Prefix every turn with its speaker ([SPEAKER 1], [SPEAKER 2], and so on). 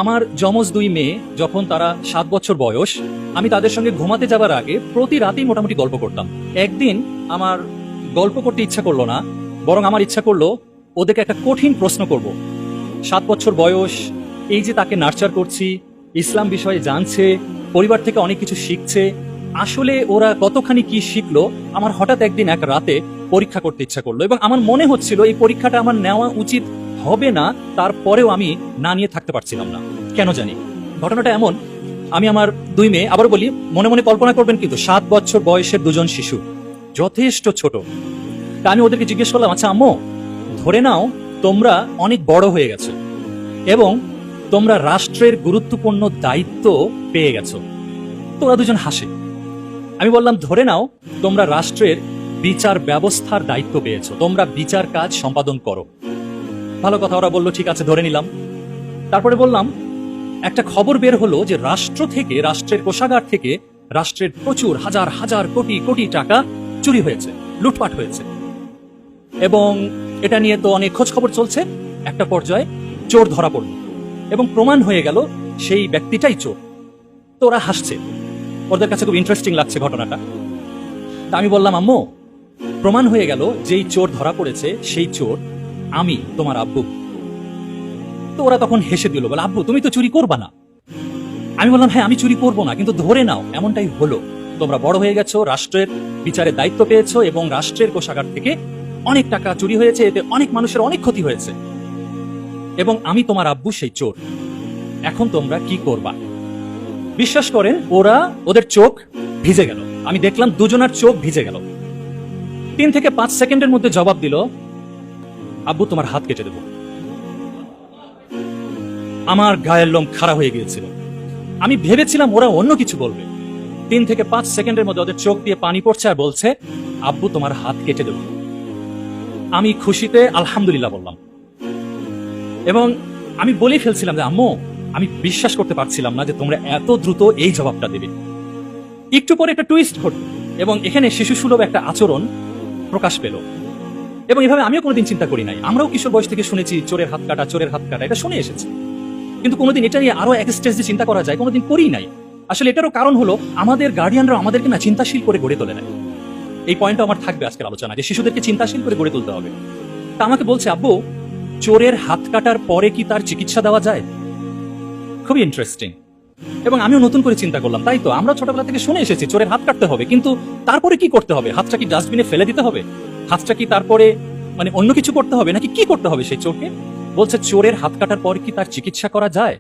[SPEAKER 1] আমার যমজ দুই মেয়ে যখন তারা 7 বছর বয়স, আমি তাদের সঙ্গে ঘুমাতে যাবার আগে প্রতি রাতেই মোটামুটি গল্প করতাম। একদিন আমার গল্প করতে ইচ্ছা করলো না, বরং আমার ইচ্ছা করলো ওদেরকে একটা কঠিন প্রশ্ন করব। 7 বছর বয়স, এই যে তাকে নার্চার করছি, ইসলাম বিষয়ে জানছে, পরিবার থেকে অনেক কিছু শিখছে, আসলে ওরা কতখানি কি শিখলো আমার হঠাৎ একদিন এক রাতে পরীক্ষা করতে ইচ্ছা করলো। এবং আমার মনে হচ্ছিল এই পরীক্ষাটা আমার নেওয়া উচিত হবে না, তারপরেও আমি না নিয়ে থাকতে পারছিলাম না, কেন জানি। ঘটনাটা এমন, আমি আমার দুই মেয়ে, আবার বলি মনে মনে কল্পনা করবেন কিন্তু 7 বছর বয়সের দুজন শিশু, যথেষ্ট ছোট। তা আমি ওদেরকে জিজ্ঞেস করলাম, আচ্ছা আম্মু, ধরে নাও তোমরা অনেক বড় হয়ে গেছো এবং তোমরা রাষ্ট্রের গুরুত্বপূর্ণ দায়িত্ব পেয়ে গেছো। তো ওরা দুজন হাসে। আমি বললাম, ধরে নাও তোমরা রাষ্ট্রের বিচার ব্যবস্থার দায়িত্ব পেয়েছো, তোমরা বিচার কাজ সম্পাদন করো। ভালো কথা, ওরা বললো ঠিক আছে, ধরে নিলাম। তারপরে বললাম, একটা খবর বের হলো যে রাষ্ট্র থেকে, রাষ্ট্রের কোষাগার থেকে রাষ্ট্রের প্রচুর হাজার হাজার কোটি কোটি টাকা চুরি হয়েছে, লুটপাট হয়েছে, এবং এটা নিয়ে তো অনেক খোঁজ খবর চলছে। একটা পর্যায়ে চোর ধরা পড়ল এবং প্রমাণ হয়ে গেল সেই ব্যক্তিটাই চোর। তো ওরা হাসছে, ওদের কাছে খুব ইন্টারেস্টিং লাগছে ঘটনাটা। তা আমি বললাম, আম্মু, প্রমাণ হয়ে গেল যেই চোর ধরা পড়েছে সেই চোর আমি, তোমার আব্বু। তো ওরা তখন হেসে দিল, বলে আব্বু তুমি তো চুরি করবা না। আমি বললাম, হ্যাঁ আমি চুরি করবো না, কিন্তু ধরে নাও এমনটাই হলো, তোমরা বড় হয়ে গেছো, রাষ্ট্রের বিচারের দায়িত্ব পেয়েছো এবং রাষ্ট্রের কোষাগার থেকে অনেক টাকা চুরি হয়েছে, এতে অনেক মানুষের অনেক ক্ষতি হয়েছে, এবং আমি তোমার আব্বু সেই চোর। এখন তোমরা কি করবা? বিশ্বাস করেন, ওদের চোখ ভিজে গেল। আমি দেখলাম দুজনার চোখ ভিজে গেল। 3 থেকে 5 সেকেন্ডের মধ্যে জবাব দিল, আব্বু তোমার হাত কেটে দেব। আমার গায়ের লোম খাড়া হয়ে গিয়েছিল। আমি ভেবেছিলাম ওরা অন্য কিছু বলবে। 3 থেকে 5 সেকেন্ডের মধ্যে ওদের চোখ দিয়ে পানি পড়ছে আর বলছে, আব্বু তোমার হাত কেটে দেব। আমি খুশিতে আলহামদুলিল্লাহ বললাম, এবং আমি বলেই ফেলছিলাম যে আম্মু, আমি বিশ্বাস করতে পারছিলাম না যে তোমরা এত দ্রুত এই জবাবটা দেবে। একটু পরে একটা টুইস্ট ঘটল এবং এখানে শিশু সুলভ একটা আচরণ প্রকাশ পেল। এবং এভাবে আমিও কোনোদিন চিন্তা করি নাই। আমরাও কিশোর বয়স থেকে শুনেছি চোরের হাত কাটা, চোরের হাত কাটা, এটা শুনে এসেছি, কিন্তু কোনোদিন এটা নিয়ে আরো এক স্টেজ যে চিন্তা করা যায় কোনোদিন করি নাই। আসলে এটারও কারণ হলো আমাদের গার্ডিয়ানরা আমাদেরকে না চিন্তাশীল করে গড়ে তোলে না। এই পয়েন্টটা আমার থাকবে আজকের আলোচনা, যে শিশুদেরকে চিন্তাশীল করে গড়ে তুলতে হবে। তা আমাকে বলছে, আব্বু চোরের হাত কাটার পরে কি তার চিকিৎসা দেওয়া যায়? খুবই ইন্টারেস্টিং। এবং আমিও নতুন করে চিন্তা করলাম, তাই তো আমরা ছোটবেলা থেকে শুনে এসেছি চোরের হাত কাটতে হবে, কিন্তু তারপরে কি করতে হবে? হাতটা কি ডাস্টবিনে ফেলে দিতে হবে? হাতটা কি তারপরে অন্য কিছু করতে হবে, নাকি কি করতে হবে সেই চোরকে? বলছে চোরের হাত কাটার পর কি তার চিকিৎসা করা যায়?